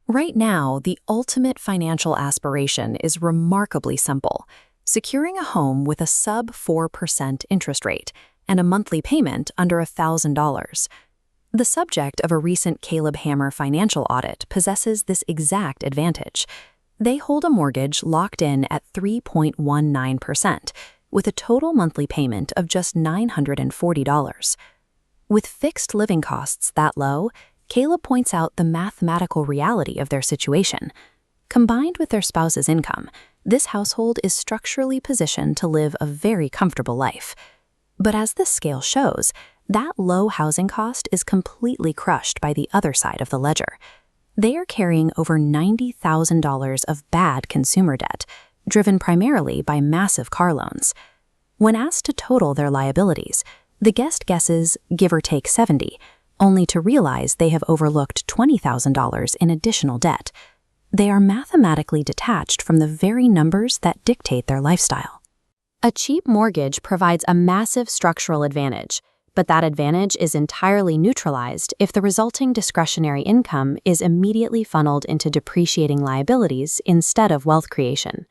Right now, the ultimate financial aspiration is remarkably simple: securing a home with a sub 4% interest rate and a monthly payment under $1,000. The subject of a recent Caleb Hammer financial audit possesses this exact advantage. They hold a mortgage locked in at 3.19%, with a total monthly payment of just $940. With fixed living costs that low, Caleb points out the mathematical reality of their situation. Combined with their spouse's income, this household is structurally positioned to live a very comfortable life. But as this scale shows, that low housing cost is completely crushed by the other side of the ledger. They are carrying over $90,000 of bad consumer debt, driven primarily by massive car loans. When asked to total their liabilities, the guest guesses, give or take 70, only to realize they have overlooked $20,000 in additional debt. They are mathematically detached from the very numbers that dictate their lifestyle. A cheap mortgage provides a massive structural advantage, but that advantage is entirely neutralized if the resulting discretionary income is immediately funneled into depreciating liabilities instead of wealth creation.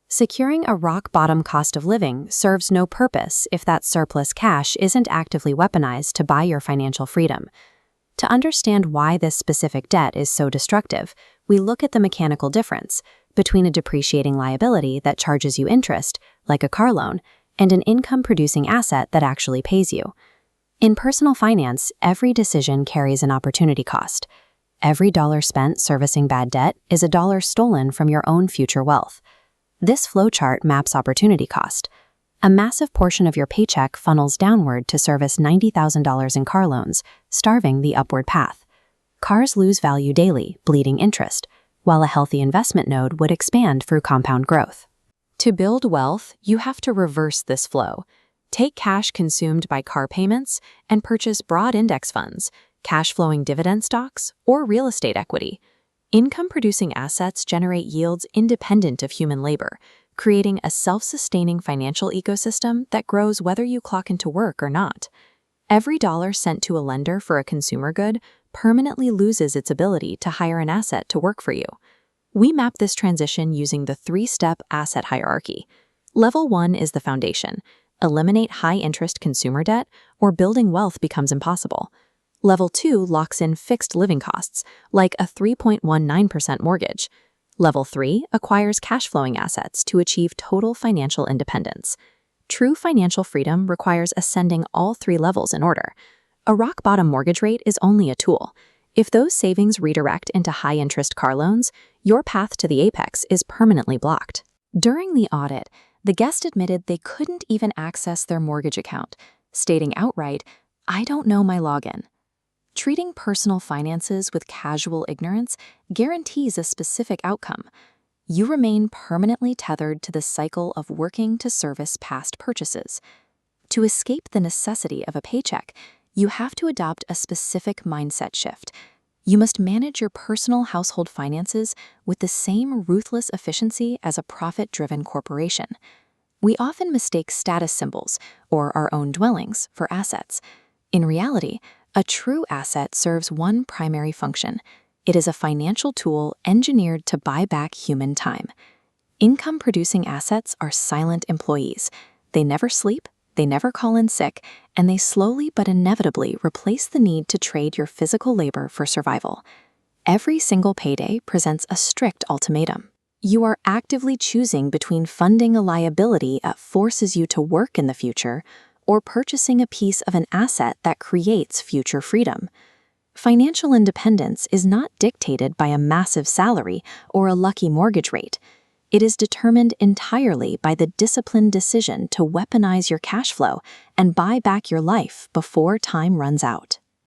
Securing a rock-bottom cost of living serves no purpose if that surplus cash isn't actively weaponized to buy your financial freedom. To understand why this specific debt is so destructive, we look at the mechanical difference between a depreciating liability that charges you interest, like a car loan, and an income-producing asset that actually pays you. In personal finance, every decision carries an opportunity cost. Every dollar spent servicing bad debt is a dollar stolen from your own future wealth. This flowchart maps opportunity cost. A massive portion of your paycheck funnels downward to service $90,000 in car loans, starving the upward path. Cars lose value daily, bleeding interest, while a healthy investment node would expand through compound growth. To build wealth, you have to reverse this flow. Take cash consumed by car payments and purchase broad index funds, cash-flowing dividend stocks, or real estate equity. Income-producing assets generate yields independent of human labor, creating a self-sustaining financial ecosystem that grows whether you clock into work or not. Every dollar sent to a lender for a consumer good permanently loses its ability to hire an asset to work for you. We map this transition using the three-step asset hierarchy. Level 1 is the foundation. Eliminate high-interest consumer debt, or building wealth becomes impossible. Level 2 locks in fixed living costs, like a 3.19% mortgage. Level 3 acquires cash-flowing assets to achieve total financial independence. True financial freedom requires ascending all three levels in order. A rock-bottom mortgage rate is only a tool. If those savings redirect into high-interest car loans, your path to the apex is permanently blocked. During the audit, the guest admitted they couldn't even access their mortgage account, stating outright, "I don't know my login." Treating personal finances with casual ignorance guarantees a specific outcome. You remain permanently tethered to the cycle of working to service past purchases. To escape the necessity of a paycheck, you have to adopt a specific mindset shift. You must manage your personal household finances with the same ruthless efficiency as a profit-driven corporation. We often mistake status symbols, or our own dwellings, for assets. In reality, a true asset serves one primary function. It is a financial tool engineered to buy back human time. Income-producing assets are silent employees. They never sleep, they never call in sick, and they slowly but inevitably replace the need to trade your physical labor for survival. Every single payday presents a strict ultimatum. You are actively choosing between funding a liability that forces you to work in the future or purchasing a piece of an asset that creates future freedom. Financial independence is not dictated by a massive salary or a lucky mortgage rate. It is determined entirely by the disciplined decision to weaponize your cash flow and buy back your life before time runs out.